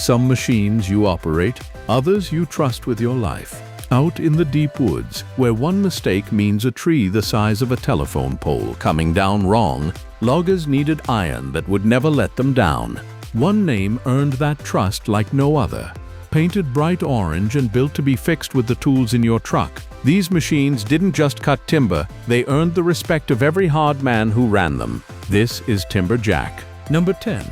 Some machines you operate, others you trust with your life. Out in the deep woods, where one mistake means a tree the size of a telephone pole coming down wrong, loggers needed iron that would never let them down. One name earned that trust like no other. Painted bright orange and built to be fixed with the tools in your truck, these machines didn't just cut timber, they earned the respect of every hard man who ran them. This is Timberjack. Number 10.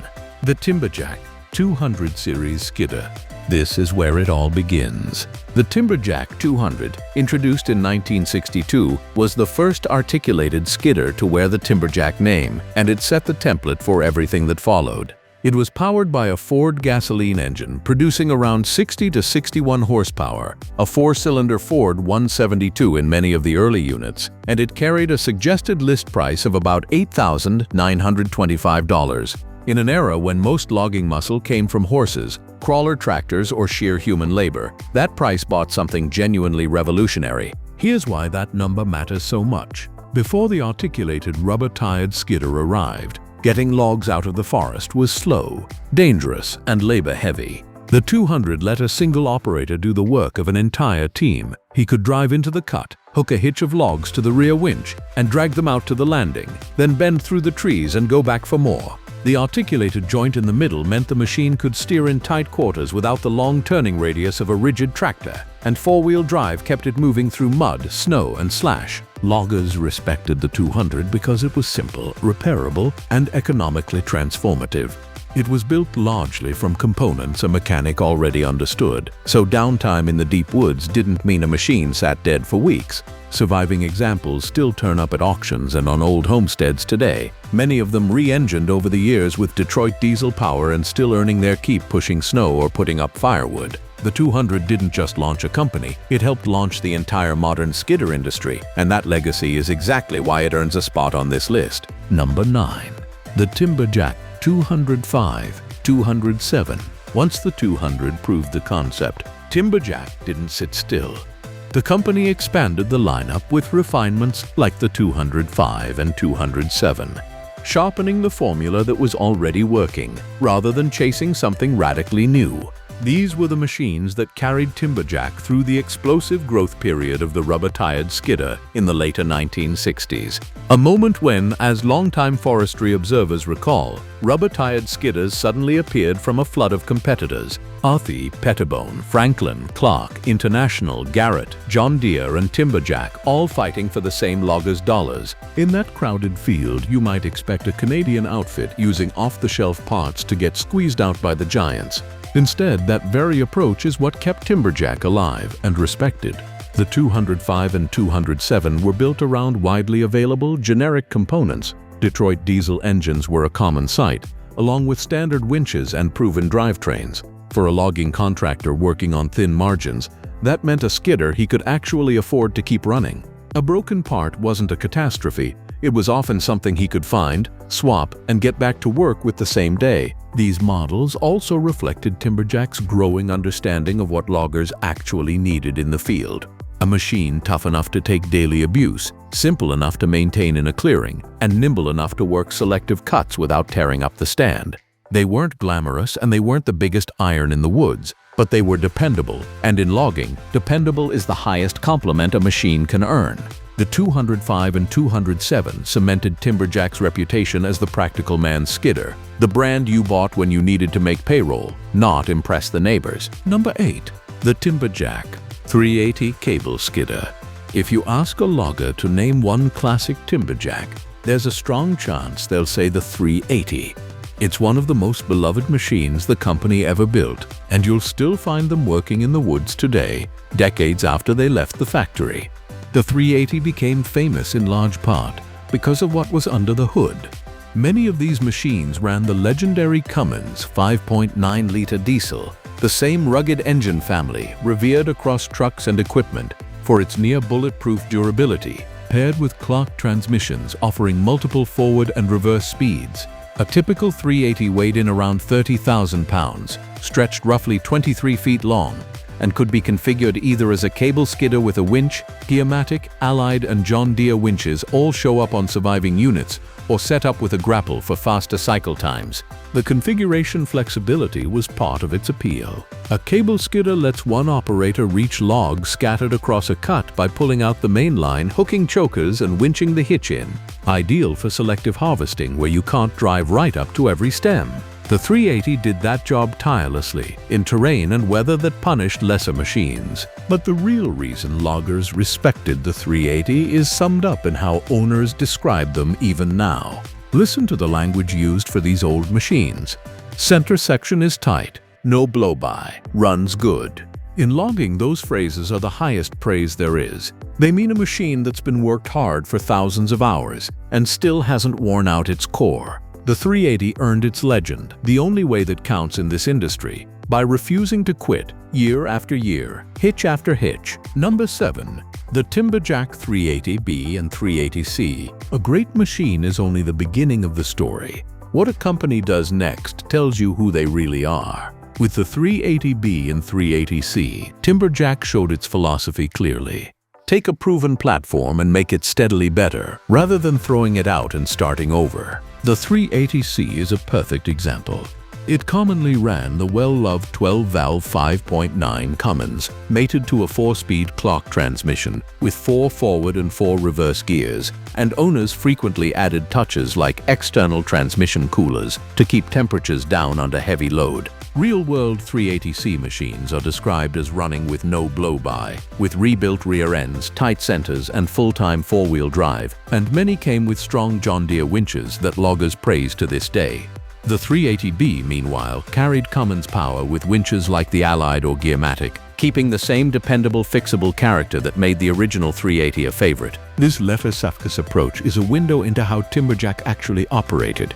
The Timberjack 200 Series Skidder. This is where it all begins. The Timberjack 200, introduced in 1962, was the first articulated skidder to wear the Timberjack name, and it set the template for everything that followed. It was powered by a Ford gasoline engine producing around 60 to 61 horsepower, a four-cylinder Ford 172 in many of the early units, and it carried a suggested list price of about $8,925. In an era when most logging muscle came from horses, crawler tractors, or sheer human labor, that price bought something genuinely revolutionary. Here's why that number matters so much. Before the articulated rubber-tired skidder arrived, getting logs out of the forest was slow, dangerous, and labor-heavy. The 200 let a single operator do the work of an entire team. He could drive into the cut, hook a hitch of logs to the rear winch, and drag them out to the landing, then bend through the trees and go back for more. The articulated joint in the middle meant the machine could steer in tight quarters without the long turning radius of a rigid tractor, and four-wheel drive kept it moving through mud, snow, and slash. Loggers respected the 200 because it was simple, repairable, and economically transformative. It was built largely from components a mechanic already understood, so downtime in the deep woods didn't mean a machine sat dead for weeks. Surviving examples still turn up at auctions and on old homesteads today, many of them re-engined over the years with Detroit diesel power and still earning their keep pushing snow or putting up firewood. The 200 didn't just launch a company, it helped launch the entire modern skidder industry, and that legacy is exactly why it earns a spot on this list. Number 9. The Timberjack 205, 207. Once the 200 proved the concept, Timberjack didn't sit still. The company expanded the lineup with refinements like the 205 and 207, sharpening the formula that was already working, rather than chasing something radically new. These were the machines that carried Timberjack through the explosive growth period of the rubber-tired skidder in the later 1960s. A moment when, as longtime forestry observers recall, rubber-tired skidders suddenly appeared from a flood of competitors. Arthey, Pettibone, Franklin, Clark, International, Garrett, John Deere, and Timberjack, all fighting for the same loggers' dollars. In that crowded field, you might expect a Canadian outfit using off-the-shelf parts to get squeezed out by the giants. Instead, that very approach is what kept Timberjack alive and respected. The 205 and 207 were built around widely available, generic components. Detroit diesel engines were a common sight, along with standard winches and proven drivetrains. For a logging contractor working on thin margins, that meant a skidder he could actually afford to keep running. A broken part wasn't a catastrophe. It was often something he could find, swap, and get back to work with the same day. These models also reflected Timberjack's growing understanding of what loggers actually needed in the field. A machine tough enough to take daily abuse, simple enough to maintain in a clearing, and nimble enough to work selective cuts without tearing up the stand. They weren't glamorous and they weren't the biggest iron in the woods, but they were dependable, and in logging, dependable is the highest compliment a machine can earn. The 205 and 207 cemented Timberjack's reputation as the practical man's skidder, the brand you bought when you needed to make payroll, not impress the neighbors. Number 8. The Timberjack 380 Cable Skidder. If you ask a logger to name one classic Timberjack, there's a strong chance they'll say the 380. It's one of the most beloved machines the company ever built, and you'll still find them working in the woods today, decades after they left the factory. The 380 became famous in large part because of what was under the hood. Many of these machines ran the legendary Cummins 5.9-liter diesel, the same rugged engine family revered across trucks and equipment for its near-bulletproof durability, paired with Clark transmissions offering multiple forward and reverse speeds. A typical 380 weighed in around 30,000 pounds, stretched roughly 23 feet long, and could be configured either as a cable skidder with a winch, Gearmatic, Allied and John Deere winches all show up on surviving units, or set up with a grapple for faster cycle times. The configuration flexibility was part of its appeal. A cable skidder lets one operator reach logs scattered across a cut by pulling out the main line, hooking chokers and winching the hitch in. Ideal for selective harvesting where you can't drive right up to every stem. The 380 did that job tirelessly, in terrain and weather that punished lesser machines. But the real reason loggers respected the 380 is summed up in how owners describe them even now. Listen to the language used for these old machines. Center section is tight, no blow-by, runs good. In logging, those phrases are the highest praise there is. They mean a machine that's been worked hard for thousands of hours and still hasn't worn out its core. The 380 earned its legend, the only way that counts in this industry, by refusing to quit year after year, hitch after hitch. Number 7. The Timberjack 380B and 380C. A great machine is only the beginning of the story. What a company does next tells you who they really are. With the 380B and 380C, Timberjack showed its philosophy clearly. Take a proven platform and make it steadily better, rather than throwing it out and starting over. The 380C is a perfect example. It commonly ran the well-loved 12-valve 5.9 Cummins, mated to a 4-speed clock transmission with 4 forward and 4 reverse gears, and owners frequently added touches like external transmission coolers to keep temperatures down under heavy load. Real-world 380C machines are described as running with no blow-by, with rebuilt rear ends, tight centers, and full-time 4-wheel drive, and many came with strong John Deere winches that loggers praise to this day. The 380B, meanwhile, carried Cummins power with winches like the Allied or Gearmatic, keeping the same dependable, fixable character that made the original 380 a favorite. This Lefer-Safkas approach is a window into how Timberjack actually operated.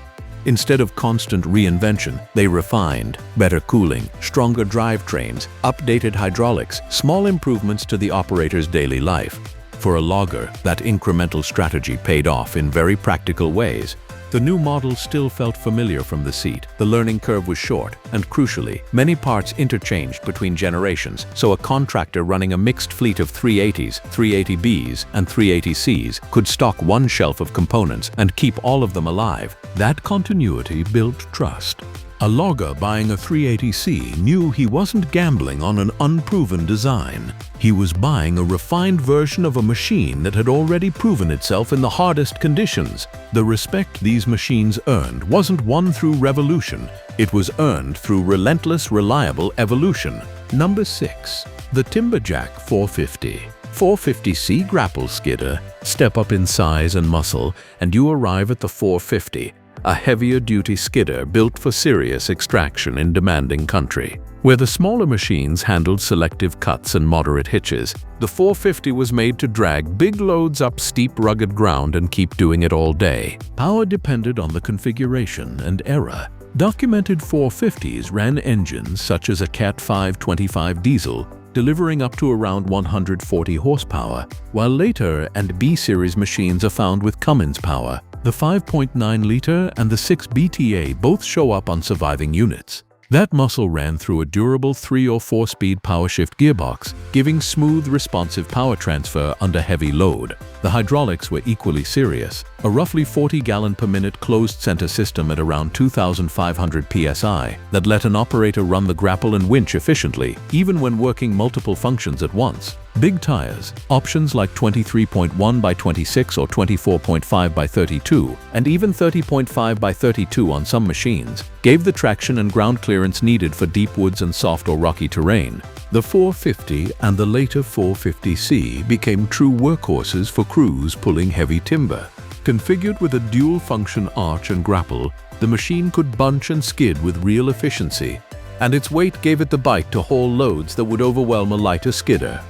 Instead of constant reinvention, they refined better cooling, stronger drivetrains, updated hydraulics, small improvements to the operator's daily life. For a logger, that incremental strategy paid off in very practical ways. The new model still felt familiar from the seat. The learning curve was short, and crucially, many parts interchanged between generations, so a contractor running a mixed fleet of 380s, 380Bs, and 380Cs could stock one shelf of components and keep all of them alive. That continuity built trust. A logger buying a 380C knew he wasn't gambling on an unproven design. He was buying a refined version of a machine that had already proven itself in the hardest conditions. The respect these machines earned wasn't won through revolution. It was earned through relentless, reliable evolution. Number 6. The Timberjack 450. 450C grapple skidder. Step up in size and muscle, and you arrive at the 450. A heavier-duty skidder built for serious extraction in demanding country. Where the smaller machines handled selective cuts and moderate hitches, the 450 was made to drag big loads up steep, rugged ground and keep doing it all day. Power depended on the configuration and era. Documented 450s ran engines such as a Cat 525 diesel, delivering up to around 140 horsepower, while later and B-series machines are found with Cummins power. The 5.9-liter and the 6 BTA both show up on surviving units. That muscle ran through a durable 3 or 4-speed power-shift gearbox, giving smooth, responsive power transfer under heavy load. The hydraulics were equally serious. A roughly 40-gallon-per-minute closed-center system at around 2,500 psi that let an operator run the grapple and winch efficiently, even when working multiple functions at once. Big tires, options like 23.1 by 26 or 24.5 by 32, and even 30.5 by 32 on some machines, gave the traction and ground clearance needed for deep woods and soft or rocky terrain. The 450 and the later 450C became true workhorses for crews pulling heavy timber. Configured with a dual-function arch and grapple, the machine could bunch and skid with real efficiency, and its weight gave it the bite to haul loads that would overwhelm a lighter skidder.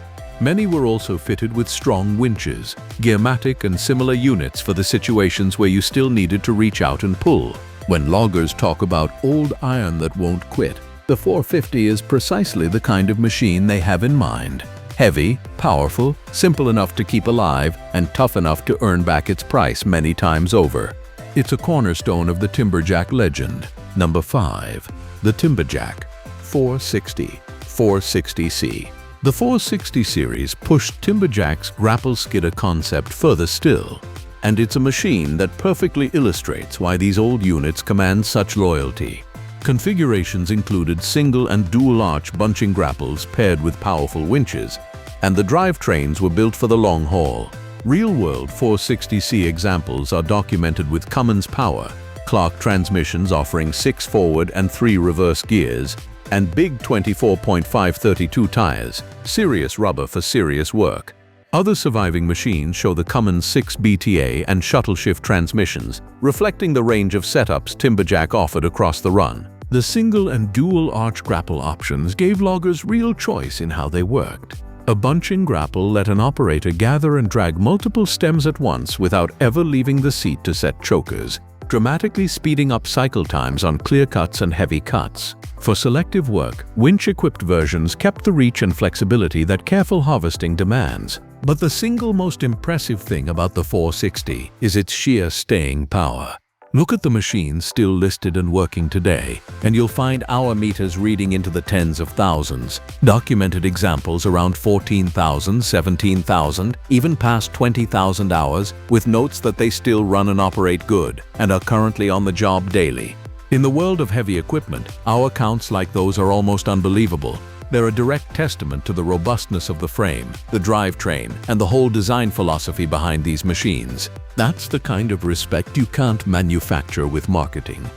Many were also fitted with strong winches, Gearmatic and similar units for the situations where you still needed to reach out and pull. When loggers talk about old iron that won't quit, the 450 is precisely the kind of machine they have in mind. Heavy, powerful, simple enough to keep alive, and tough enough to earn back its price many times over. It's a cornerstone of the Timberjack legend. Number 5. The Timberjack. 460, 460C. The 460 series pushed Timberjack's grapple skidder concept further still, and it's a machine that perfectly illustrates why these old units command such loyalty. Configurations included single and dual-arch bunching grapples paired with powerful winches, and the drivetrains were built for the long haul. Real-world 460C examples are documented with Cummins power, Clark transmissions offering 6 forward and 3 reverse gears, and big 24.532 tires, serious rubber for serious work. Other surviving machines show the Cummins 6 BTA and shuttle shift transmissions, reflecting the range of setups Timberjack offered across the run. The single and dual arch grapple options gave loggers real choice in how they worked. A bunching grapple let an operator gather and drag multiple stems at once without ever leaving the seat to set chokers, dramatically speeding up cycle times on clear cuts and heavy cuts. For selective work, winch-equipped versions kept the reach and flexibility that careful harvesting demands. But the single most impressive thing about the 460 is its sheer staying power. Look at the machines still listed and working today, and you'll find hour meters reading into the tens of thousands. Documented examples around 14,000, 17,000, even past 20,000 hours, with notes that they still run and operate good and are currently on the job daily. In the world of heavy equipment, hour counts like those are almost unbelievable. They're a direct testament to the robustness of the frame, the drivetrain, and the whole design philosophy behind these machines. That's the kind of respect you can't manufacture with marketing.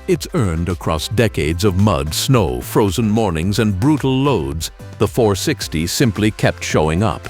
It's earned across decades of mud, snow, frozen mornings, and brutal loads. The 460 simply kept showing up.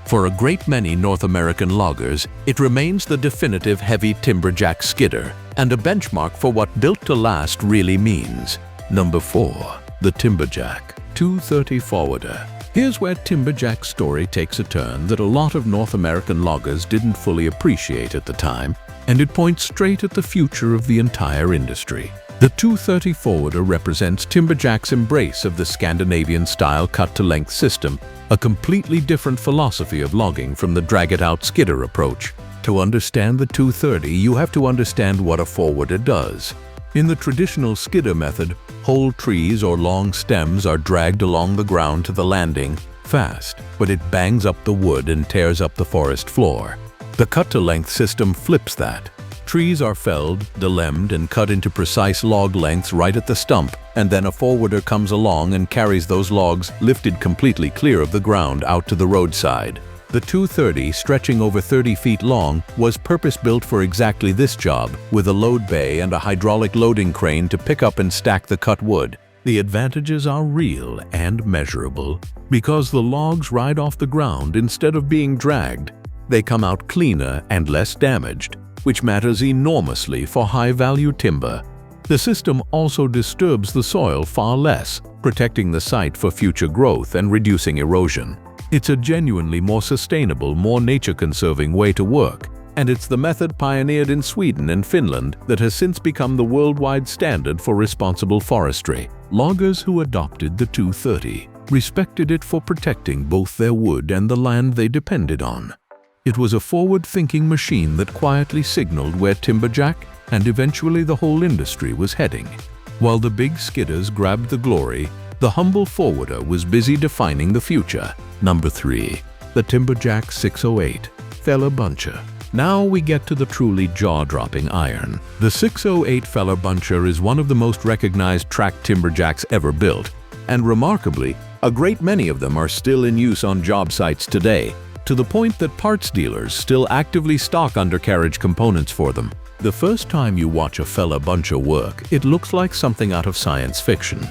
For a great many North American loggers, it remains the definitive heavy Timberjack skidder, and a benchmark for what built to last really means. Number 4. The Timberjack 230 Forwarder. Here's where Timberjack's story takes a turn that a lot of North American loggers didn't fully appreciate at the time, and it points straight at the future of the entire industry. The 230 Forwarder represents Timberjack's embrace of the Scandinavian-style cut-to-length system, a completely different philosophy of logging from the drag-it-out skidder approach. To understand the 230, you have to understand what a forwarder does. In the traditional skidder method, whole trees or long stems are dragged along the ground to the landing fast, but it bangs up the wood and tears up the forest floor. The cut-to-length system flips that. Trees are felled, delimbed, and cut into precise log lengths right at the stump, and then a forwarder comes along and carries those logs lifted completely clear of the ground out to the roadside. The 230, stretching over 30 feet long, was purpose-built for exactly this job, with a load bay and a hydraulic loading crane to pick up and stack the cut wood. The advantages are real and measurable. Because the logs ride off the ground instead of being dragged, they come out cleaner and less damaged, which matters enormously for high-value timber. The system also disturbs the soil far less, protecting the site for future growth and reducing erosion. It's a genuinely more sustainable, more nature-conserving way to work, and it's the method pioneered in Sweden and Finland that has since become the worldwide standard for responsible forestry. Loggers who adopted the 230 respected it for protecting both their wood and the land they depended on. It was a forward-thinking machine that quietly signaled where Timberjack and eventually the whole industry was heading. While the big skidders grabbed the glory, the humble forwarder was busy defining the future. Number 3. The Timberjack 608 Feller Buncher. Now we get to the truly jaw-dropping iron. The 608 Feller Buncher is one of the most recognized tracked Timberjacks ever built, and remarkably, a great many of them are still in use on job sites today, to the point that parts dealers still actively stock undercarriage components for them. The first time you watch a Feller Buncher work, it looks like something out of science fiction.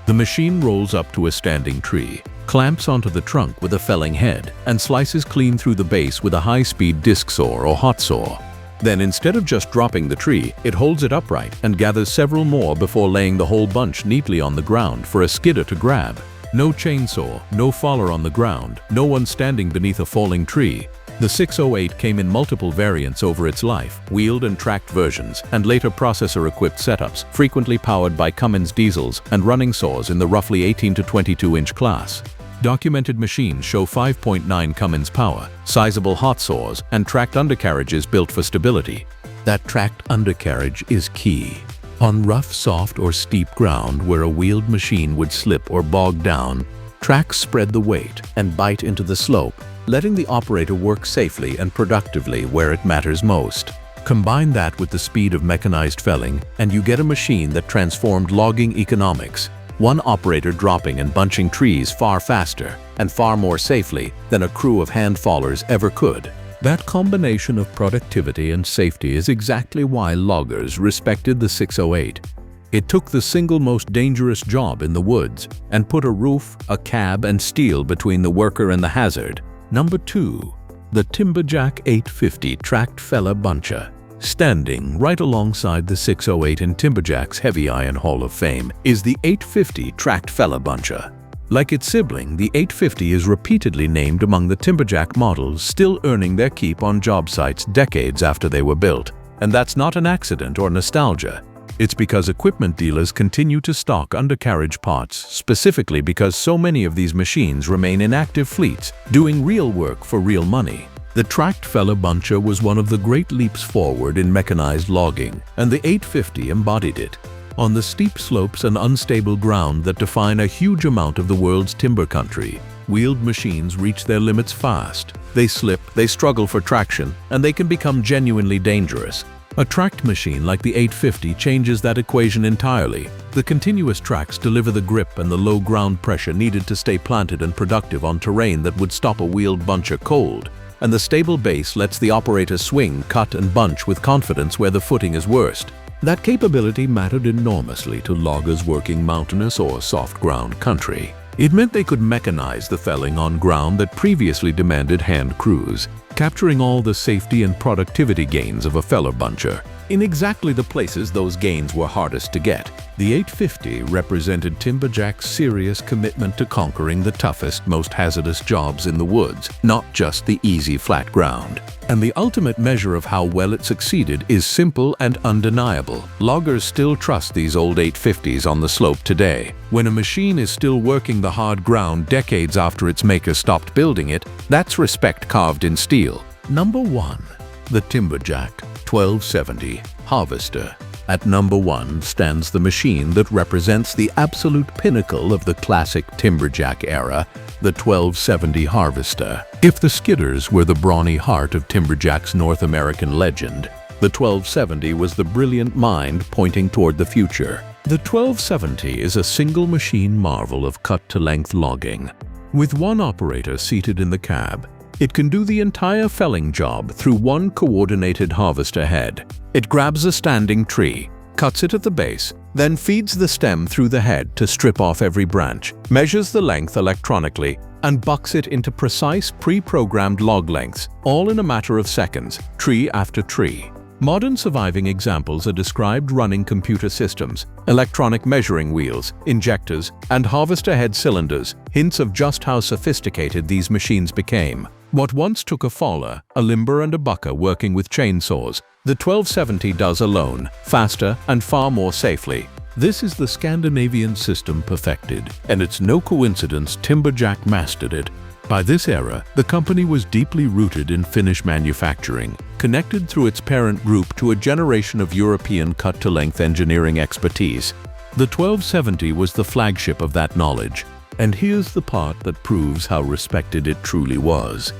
The machine rolls up to a standing tree, clamps onto the trunk with a felling head, and slices clean through the base with a high-speed disc saw or hot saw. Then instead of just dropping the tree, it holds it upright and gathers several more before laying the whole bunch neatly on the ground for a skidder to grab. No chainsaw, no faller on the ground, no one standing beneath a falling tree. The 608 came in multiple variants over its life, wheeled and tracked versions, and later processor-equipped setups, frequently powered by Cummins diesels and running saws in the roughly 18 to 22-inch class. Documented machines show 5.9 Cummins power, sizable hot saws, and tracked undercarriages built for stability. That tracked undercarriage is key. On rough, soft, or steep ground where a wheeled machine would slip or bog down, tracks spread the weight and bite into the slope, letting the operator work safely and productively where it matters most. Combine that with the speed of mechanized felling, and you get a machine that transformed logging economics, one operator dropping and bunching trees far faster and far more safely than a crew of hand-fallers ever could. That combination of productivity and safety is exactly why loggers respected the 608. It took the single most dangerous job in the woods and put a roof, a cab, and steel between the worker and the hazard. Number 2. The Timberjack 850 Tracked Feller Buncher. Standing right alongside the 608 in Timberjack's Heavy Iron Hall of Fame is the 850 Tracked Feller Buncher. Like its sibling, the 850 is repeatedly named among the Timberjack models still earning their keep on job sites decades after they were built. And that's not an accident or nostalgia. It's because equipment dealers continue to stock undercarriage parts, specifically because so many of these machines remain in active fleets, doing real work for real money. The Tracked Feller Buncher was one of the great leaps forward in mechanized logging, and the 850 embodied it. On the steep slopes and unstable ground that define a huge amount of the world's timber country, wheeled machines reach their limits fast. They slip, they struggle for traction, and they can become genuinely dangerous. A tracked machine like the 850 changes that equation entirely. The continuous tracks deliver the grip and the low ground pressure needed to stay planted and productive on terrain that would stop a wheeled buncher cold. And the stable base lets the operator swing, cut, and bunch with confidence where the footing is worst. That capability mattered enormously to loggers working mountainous or soft ground country. It meant they could mechanize the felling on ground that previously demanded hand crews, capturing all the safety and productivity gains of a feller buncher in exactly the places those gains were hardest to get. The 850 represented Timberjack's serious commitment to conquering the toughest, most hazardous jobs in the woods, not just the easy flat ground. And the ultimate measure of how well it succeeded is simple and undeniable. Loggers still trust these old 850s on the slope today. When a machine is still working the hard ground decades after its maker stopped building it, that's respect carved in steel. Number 1. The Timberjack 1270 Harvester. At number 1 stands the machine that represents the absolute pinnacle of the classic Timberjack era, the 1270 Harvester. If the skidders were the brawny heart of Timberjack's North American legend, the 1270 was the brilliant mind pointing toward the future. The 1270 is a single machine marvel of cut-to-length logging. With one operator seated in the cab, it can do the entire felling job through one coordinated harvester head. It grabs a standing tree, cuts it at the base, then feeds the stem through the head to strip off every branch, measures the length electronically, and bucks it into precise pre-programmed log lengths, all in a matter of seconds, tree after tree. Modern surviving examples are described running computer systems, electronic measuring wheels, injectors, and harvester head cylinders, hints of just how sophisticated these machines became. What once took a faller, a limber, and a bucker working with chainsaws, the 1270 does alone, faster and far more safely. This is the Scandinavian system perfected, and it's no coincidence Timberjack mastered it. By this era, the company was deeply rooted in Finnish manufacturing, connected through its parent group to a generation of European cut-to-length engineering expertise. The 1270 was the flagship of that knowledge. And here's the part that proves how respected it truly was.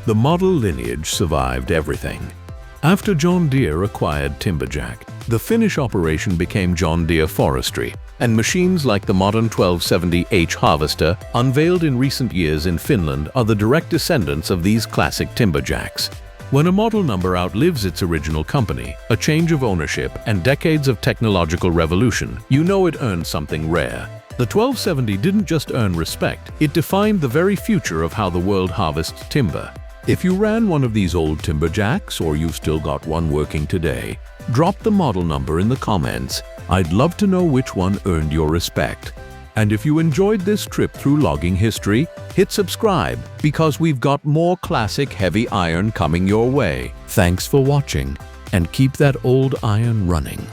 The model lineage survived everything. After John Deere acquired Timberjack, the Finnish operation became John Deere Forestry, and machines like the modern 1270H Harvester, unveiled in recent years in Finland, are the direct descendants of these classic Timberjacks. When a model number outlives its original company, a change of ownership, and decades of technological revolution, you know it earned something rare. The 1270 didn't just earn respect, it defined the very future of how the world harvests timber. If you ran one of these old Timberjacks, or you've still got one working today, drop the model number in the comments. I'd love to know which one earned your respect. And if you enjoyed this trip through logging history, hit subscribe, because we've got more classic heavy iron coming your way. Thanks for watching, and keep that old iron running.